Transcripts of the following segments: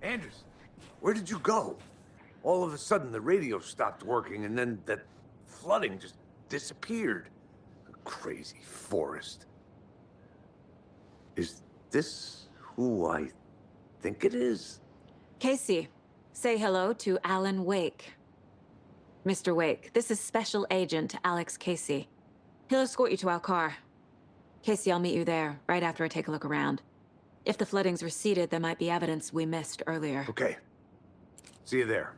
Anderson, where did you go? All of a sudden, the radio stopped working, and then that flooding just disappeared. A crazy forest. Is this who I think it is? Casey, say hello to Alan Wake. Mr. Wake, this is Special Agent Alex Casey. He'll escort you to our car. Casey, I'll meet you there, right after I take a look around. If the flooding's receded, there might be evidence we missed earlier. Okay. See you there.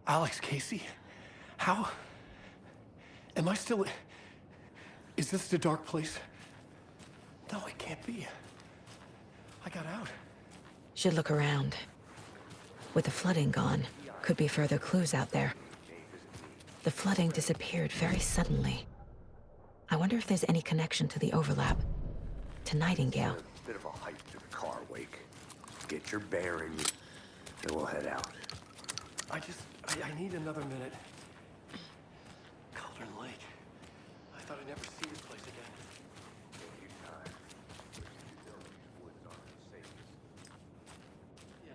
Alex Casey? How? Am I still... Is this the dark place? No, it can't be. I got out. Should look around. With the flooding gone, could be further clues out there. The flooding disappeared very suddenly. I wonder if there's any connection to the overlap. To Nightingale. A bit of a hike to the car, Wake. Get your bearings, then we'll head out. I need another minute. Cauldron Lake. I thought I'd never see this place again. Take your time. These woods aren't the safest. Yeah.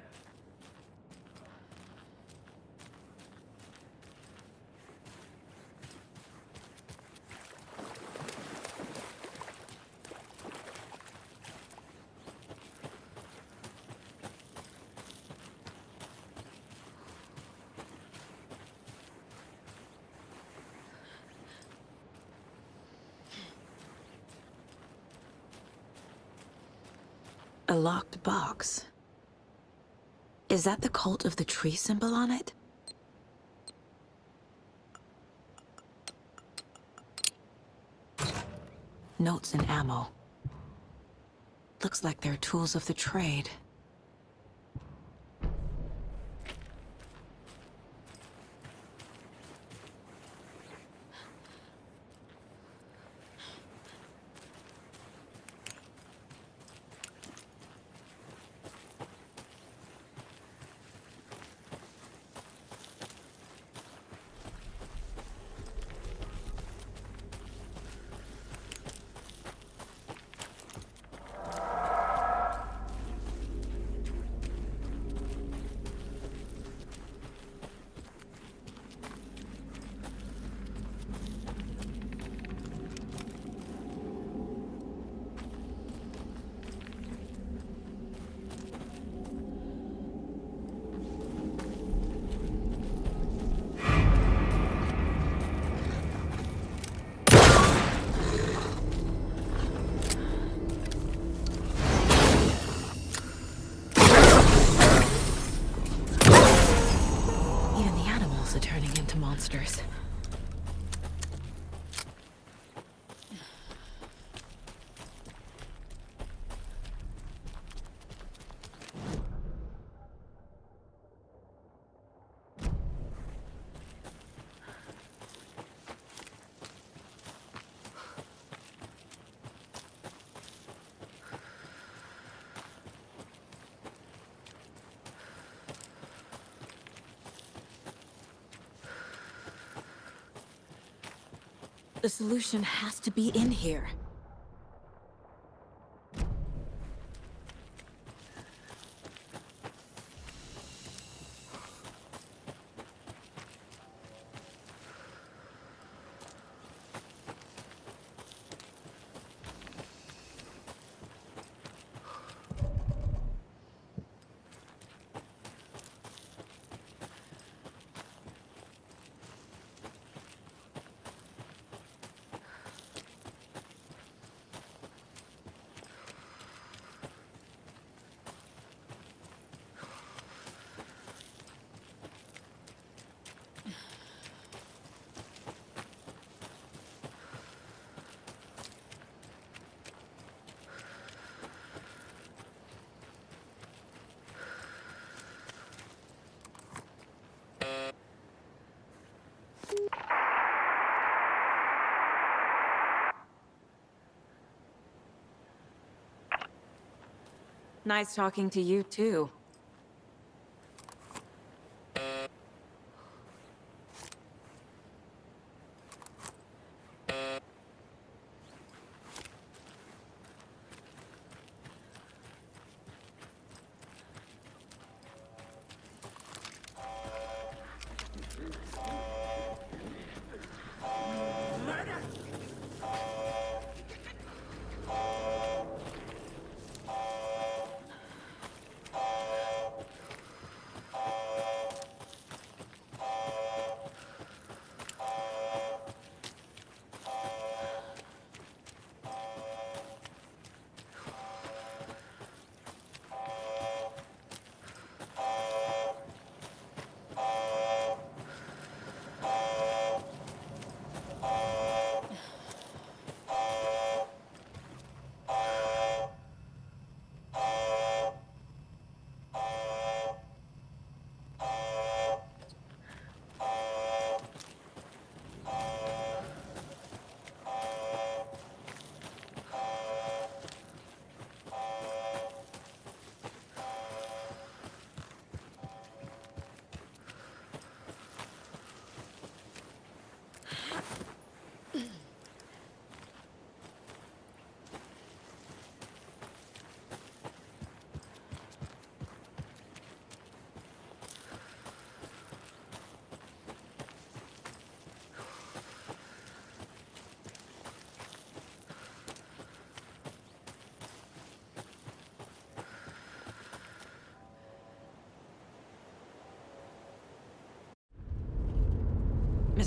A locked box. Is that the cult of the tree symbol on it? Notes and ammo. Looks like they're tools of the trade. Monsters. The solution has to be in here. Nice talking to you, too.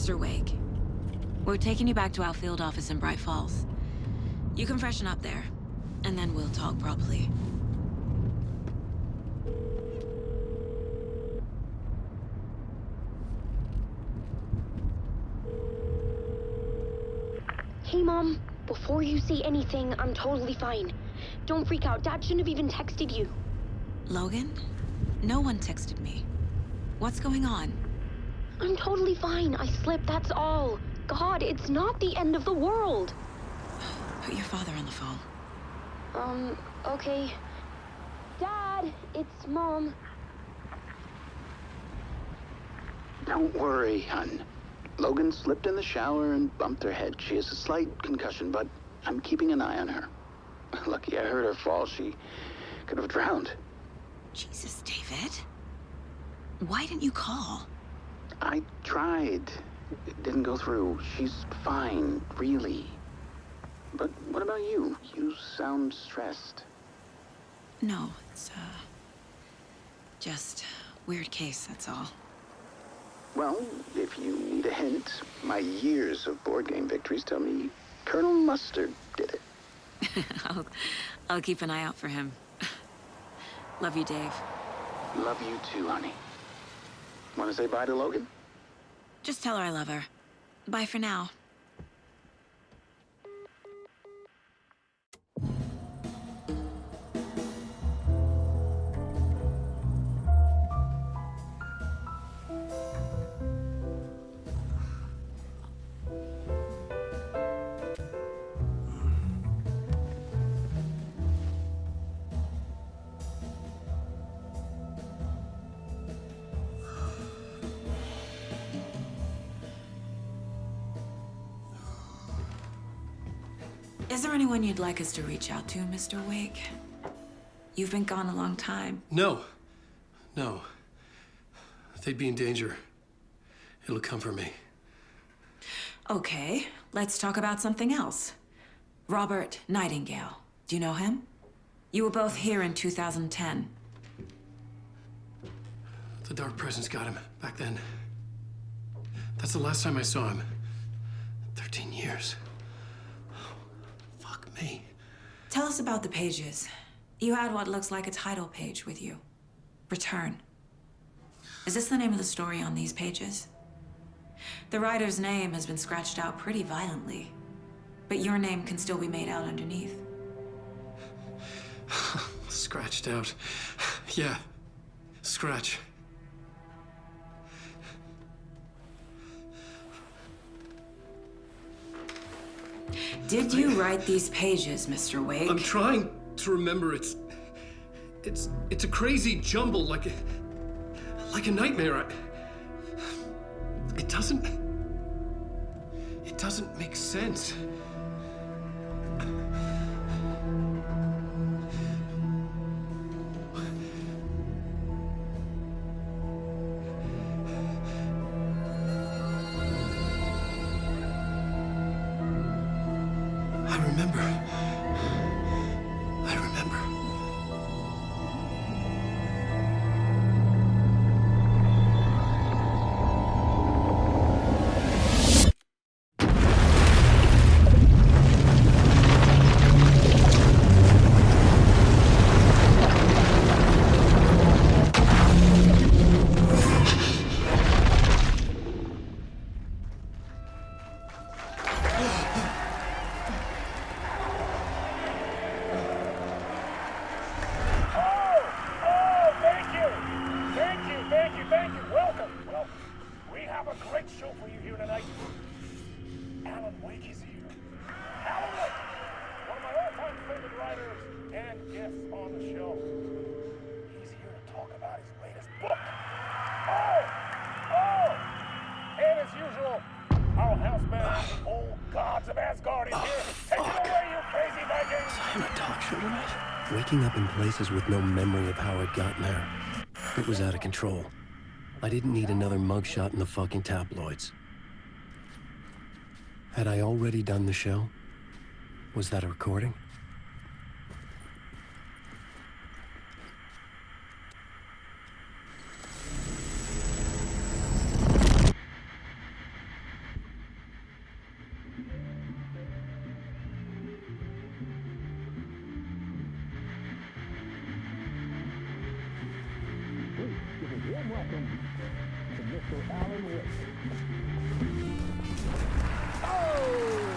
Mr. Wake, we're taking you back to our field office in Bright Falls. You can freshen up there, and then we'll talk properly. Hey, Mom. Before you say anything, I'm totally fine. Don't freak out. Dad shouldn't have even texted you. Logan? No one texted me. What's going on? I'm totally fine. I slipped, that's all. God, it's not the end of the world. Put your father on the phone. Okay. Dad, it's Mom. Don't worry, hon. Logan slipped in the shower and bumped her head. She has a slight concussion, but I'm keeping an eye on her. Lucky I heard her fall. She could have drowned. Jesus, David. Why didn't you call? I tried. It didn't go through. She's fine, really. But what about you? You sound stressed. No, it's, just weird case, that's all. Well, if you need a hint, my years of board game victories tell me Colonel Mustard did it. I'll keep an eye out for him. Love you, Dave. Love you too, honey. Want to say bye to Logan? Just tell her I love her. Bye for now. Is there anyone you'd like us to reach out to, Mr. Wake? You've been gone a long time. No. No. They'd be in danger. It'll come for me. Okay, let's talk about something else. Robert Nightingale. Do you know him? You were both here in 2010. The Dark Presence got him back then. That's the last time I saw him. 13 years. Fuck me. Tell us about the pages. You had what looks like a title page with you. Return. Is this the name of the story on these pages? The writer's name has been scratched out pretty violently, but your name can still be made out underneath. Scratched out. Yeah. Scratch. Did you write these pages, Mr. Wake? I'm trying to remember. It's a crazy jumble, like a nightmare. It doesn't make sense. I remember. Waking up in places with no memory of how I'd gotten there. It was out of control. I didn't need another mugshot in the fucking tabloids. Had I already done the show? Was that a recording? welcome to Mr. Alan Wake. Oh!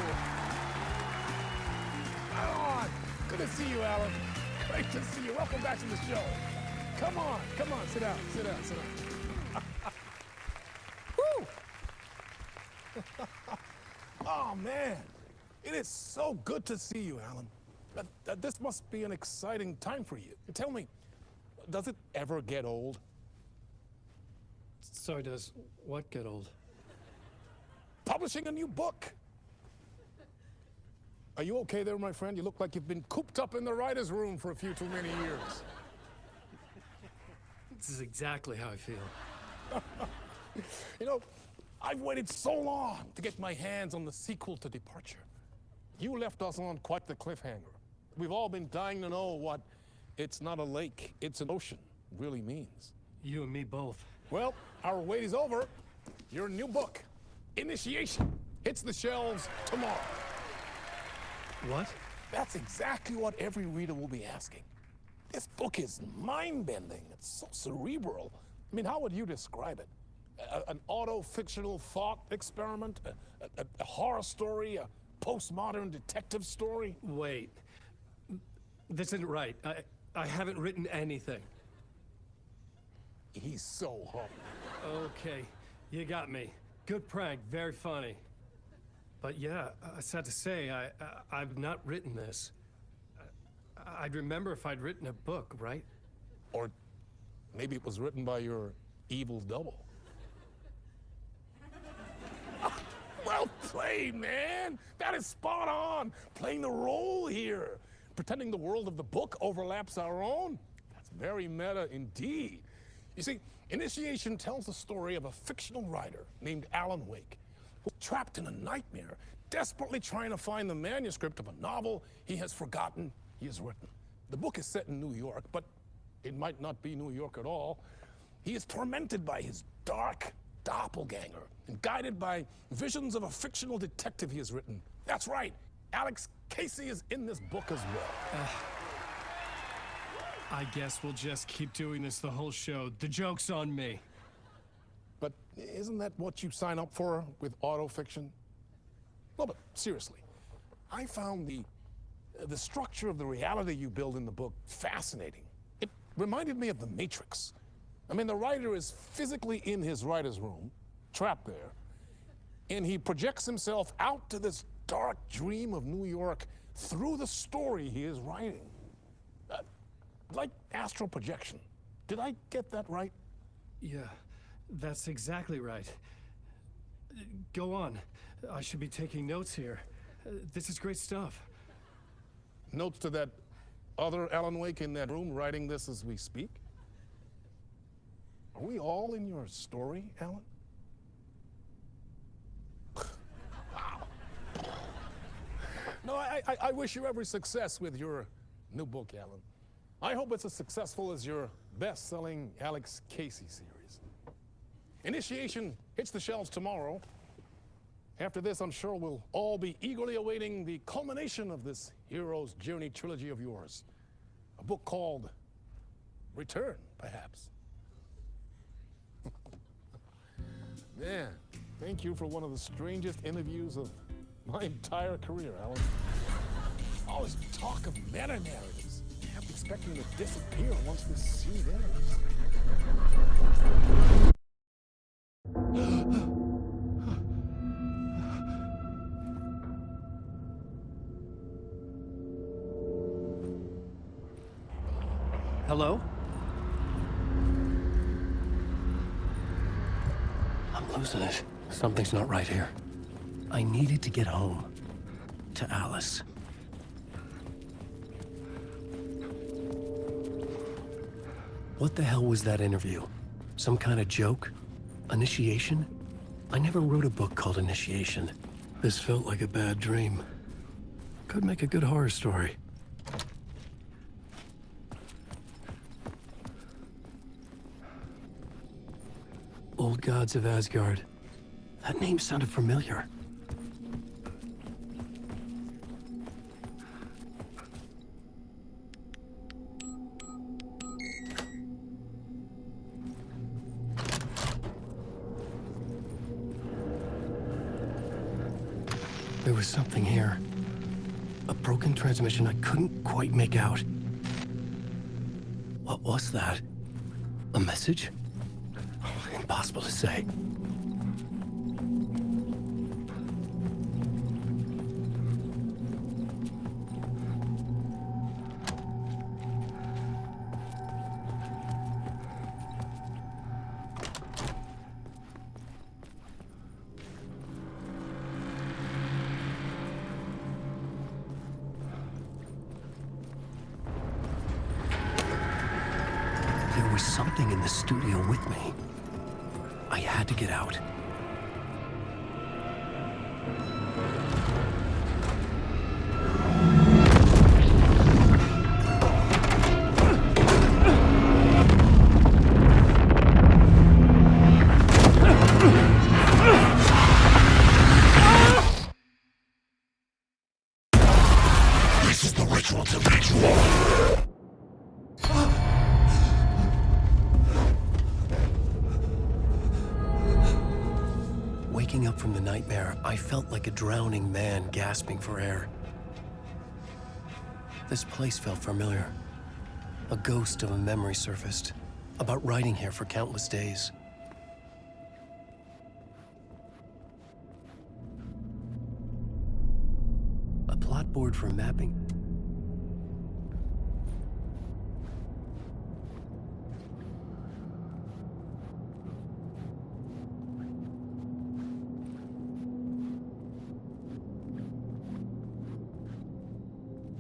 Alan! Good to see you, Alan. Great to see you. Welcome back to the show. Come on, sit down. Woo! Oh, man. It is so good to see you, Alan. This must be an exciting time for you. Tell me, does it ever get old? Sorry, does what get old? Publishing a new book. Are you okay there, my friend? You look like you've been cooped up in the writer's room for a few too many years. This is exactly how I feel. You know, I've waited so long to get my hands on the sequel to Departure. You left us on quite the cliffhanger. We've all been dying to know what "it's not a lake, it's an ocean" really means. You and me both. Well, our wait is over. Your new book, Initiation, hits the shelves tomorrow. What? That's exactly what every reader will be asking. This book is mind-bending. It's so cerebral. I mean, how would you describe it? An auto-fictional thought experiment? A horror story? A postmodern detective story? Wait. This isn't right. I haven't written anything. He's so humble. Okay, you got me. Good prank, very funny. But yeah, sad to say, I've not written this. I'd remember if I'd written a book, right? Or maybe it was written by your evil double. Well played, man! That is spot on! Playing the role here. Pretending the world of the book overlaps our own. That's very meta indeed. You see, Initiation tells the story of a fictional writer named Alan Wake, who's trapped in a nightmare, desperately trying to find the manuscript of a novel he has forgotten he has written. The book is set in New York, but it might not be New York at all. He is tormented by his dark doppelganger and guided by visions of a fictional detective he has written. That's right, Alex Casey is in this book as well. I guess we'll just keep doing this the whole show. The joke's on me. But isn't that what you sign up for with auto-fiction? No, but seriously, I found the structure of the reality you build in the book fascinating. It reminded me of The Matrix. I mean, the writer is physically in his writer's room, trapped there, and he projects himself out to this dark dream of New York through the story he is writing. Like astral projection. Did I get that right? Yeah, that's exactly right. Go on. I should be taking notes here. This is great stuff. Notes to that other Alan Wake in that room writing this as we speak? Are we all in your story, Alan? Wow. No, I wish you every success with your new book, Alan. I hope it's as successful as your best-selling Alex Casey series. Initiation hits the shelves tomorrow. After this, I'm sure we'll all be eagerly awaiting the culmination of this hero's journey trilogy of yours. A book called Return, perhaps. Man, thank you for one of the strangest interviews of my entire career, Alan. All this talk of meta-narratives. I kept expecting to disappear once this scene ends. Hello? I'm losing it. Something's not right here. I needed to get home. To Alice. What the hell was that interview? Some kind of joke? Initiation? I never wrote a book called Initiation. This felt like a bad dream. Could make a good horror story. Old Gods of Asgard. That name sounded familiar. There was something here. A broken transmission I couldn't quite make out. What was that? A message? Impossible to say. There was something in the studio with me. I had to get out. This is the ritual to ritual. Waking up from the nightmare, I felt like a drowning man gasping for air. This place felt familiar. A ghost of a memory surfaced, about riding here for countless days. A plot board for mapping.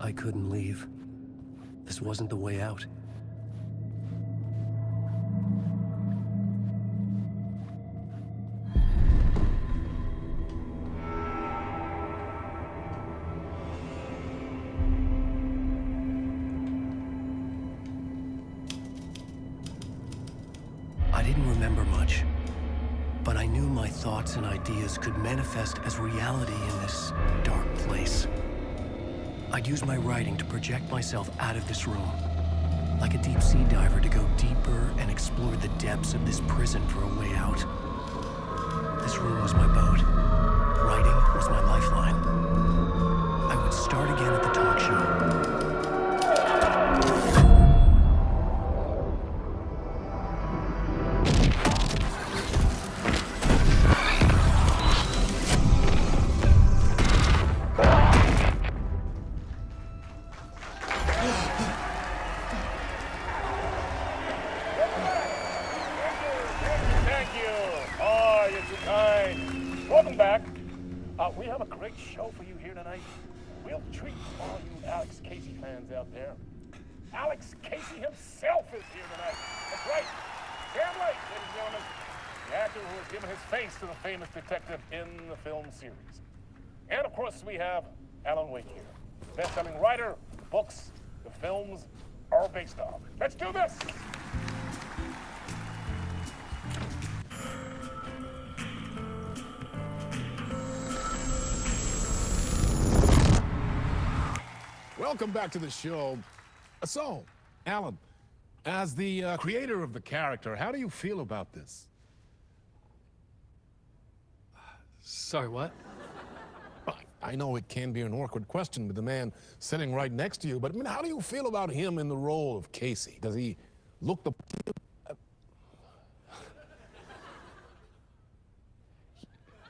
I couldn't leave. This wasn't the way out. I didn't remember much, but I knew my thoughts and ideas could manifest as reality in this dark place. I'd use my writing to project myself out of this room, like a deep sea diver to go deeper and explore the depths of this prison for a way out. This room was my boat. Writing was my lifeline. I would start again at the talk show. Welcome back. We have a great show for you here tonight. Real treat for all you Alex Casey fans out there. Alex Casey himself is here tonight. That's right. Sam Lake, ladies and gentlemen. The actor who has given his face to the famous detective in the film series. And of course, we have Alan Wake here. Best-selling writer, books, the films are based on. Let's do this! Welcome back to the show. So, Alan, as the creator of the character, how do you feel about this? Sorry, what? I know it can be an awkward question with the man sitting right next to you, but I mean, how do you feel about him in the role of Casey? Does he look the...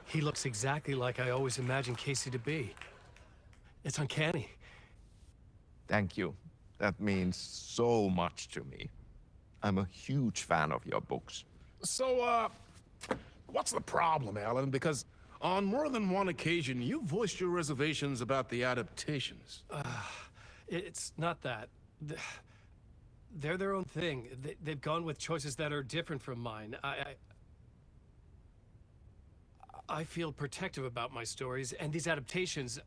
He looks exactly like I always imagined Casey to be. It's uncanny. Thank you. That means so much to me. I'm a huge fan of your books. So, what's the problem, Alan? Because on more than one occasion, you voiced your reservations about the adaptations. It's not that. They're their own thing. They've gone with choices that are different from mine. I feel protective about my stories, and these adaptations...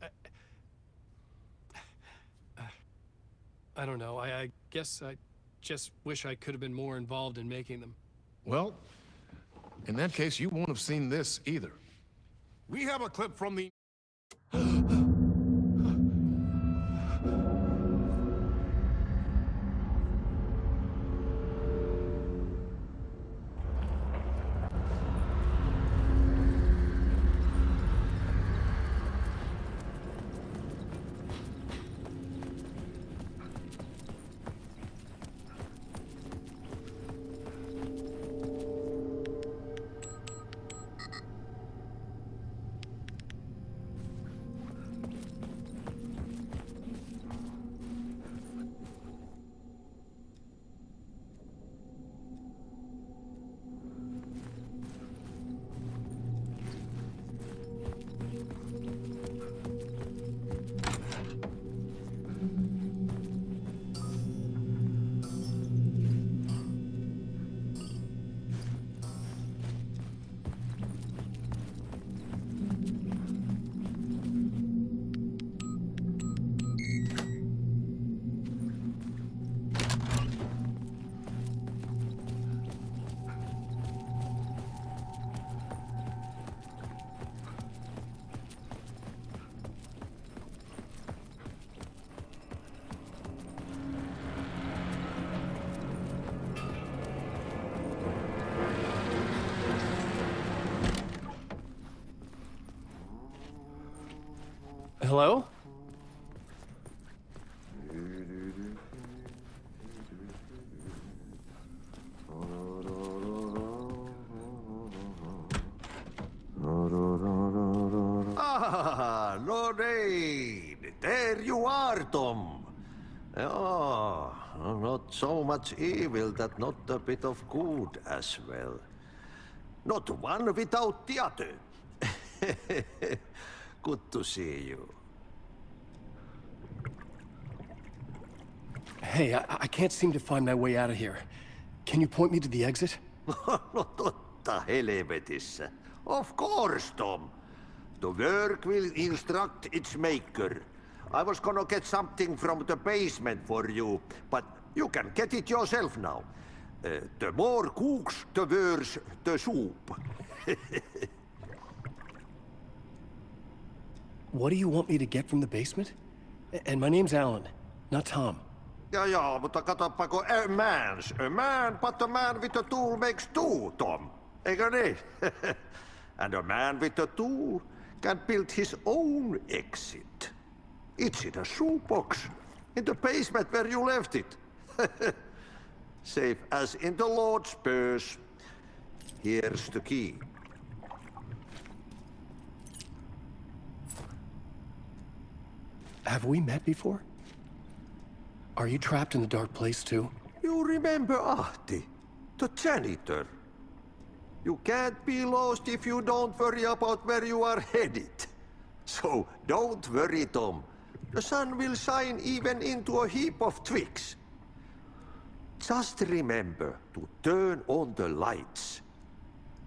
I don't know. I guess I just wish I could have been more involved in making them. Well, in that case, you won't have seen this either. We have a clip from the... Hello? Ah, Lorraine! There you are, Tom. Oh, not so much evil that not a bit of good as well. Not one without the other. Good to see you. Hey, I can't seem to find my way out of here. Can you point me to the exit? No totta helvetissä. Of course, Tom. The work will instruct its maker. I was gonna get something from the basement for you, but you can get it yourself now. The more cooks, the worse the soup. What do you want me to get from the basement? And my name's Alan, not Tom. Ja, mutta katsopako a man, but a man with a tool makes two, Tom. Eikö niin? And a man with a tool can build his own exit. It's in a shoebox, in the basement where you left it. Safe as in the Lord's purse. Here's the key. Have we met before? Are you trapped in the dark place too? You remember Ahti, the janitor. You can't be lost if you don't worry about where you are headed. So don't worry, Tom. The sun will shine even into a heap of twigs. Just remember to turn on the lights.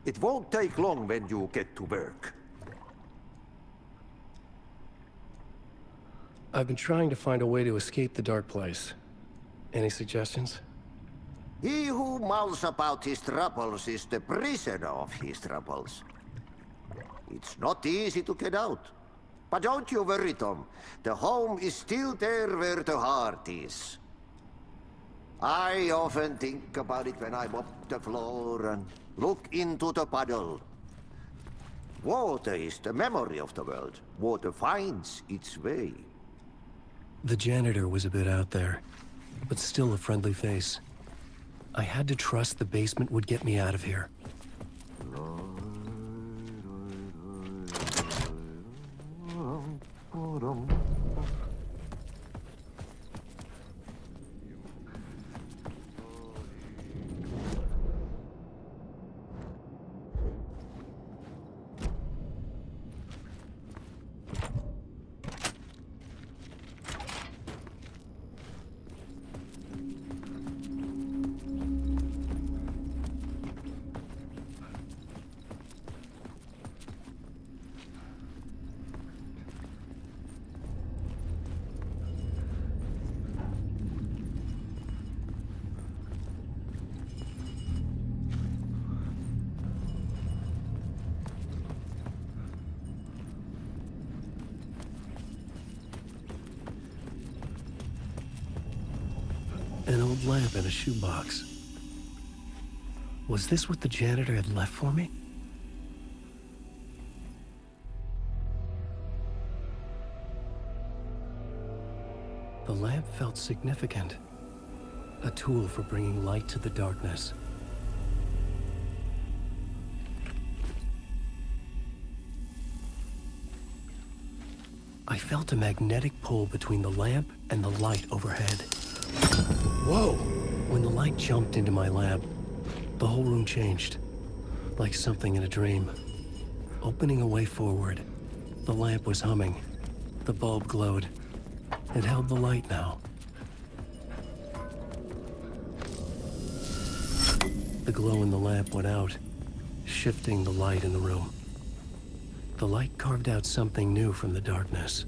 It won't take long when you get to work. I've been trying to find a way to escape the dark place. Any suggestions? He who mouths about his troubles is the prisoner of his troubles. It's not easy to get out. But don't you worry, Tom. The home is still there where the heart is. I often think about it when I mop the floor and look into the puddle. Water is the memory of the world. Water finds its way. The janitor was a bit out there, but still a friendly face. I had to trust the basement would get me out of here. An old lamp in a shoebox. Was this what the janitor had left for me? The lamp felt significant. A tool for bringing light to the darkness. I felt a magnetic pull between the lamp and the light overhead. Whoa! When the light jumped into my lamp, the whole room changed. Like something in a dream. Opening a way forward, the lamp was humming. The bulb glowed. It held the light now. The glow in the lamp went out, shifting the light in the room. The light carved out something new from the darkness.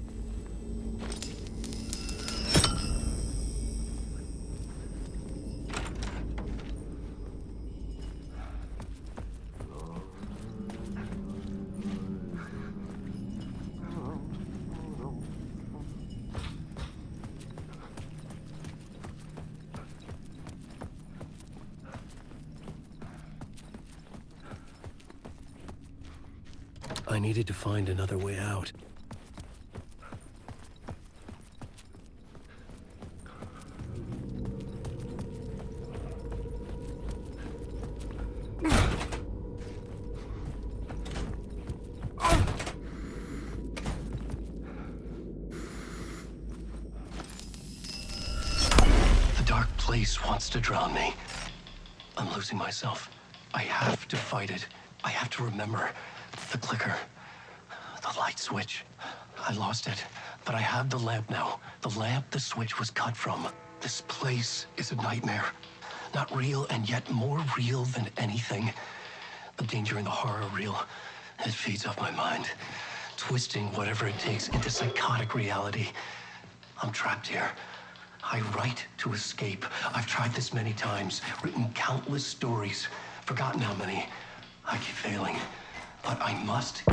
I needed to find another way out. place wants to drown me. I'm losing myself. I have to fight it. I have to remember. The clicker. The light switch. I lost it. But I have the lamp now. The lamp the switch was cut from. This place is a nightmare. Not real, and yet more real than anything. The danger and the horror are real. It feeds off my mind, twisting whatever it takes into psychotic reality. I'm trapped here. I write to escape. I've tried this many times, written countless stories, forgotten how many. I keep failing, but I must.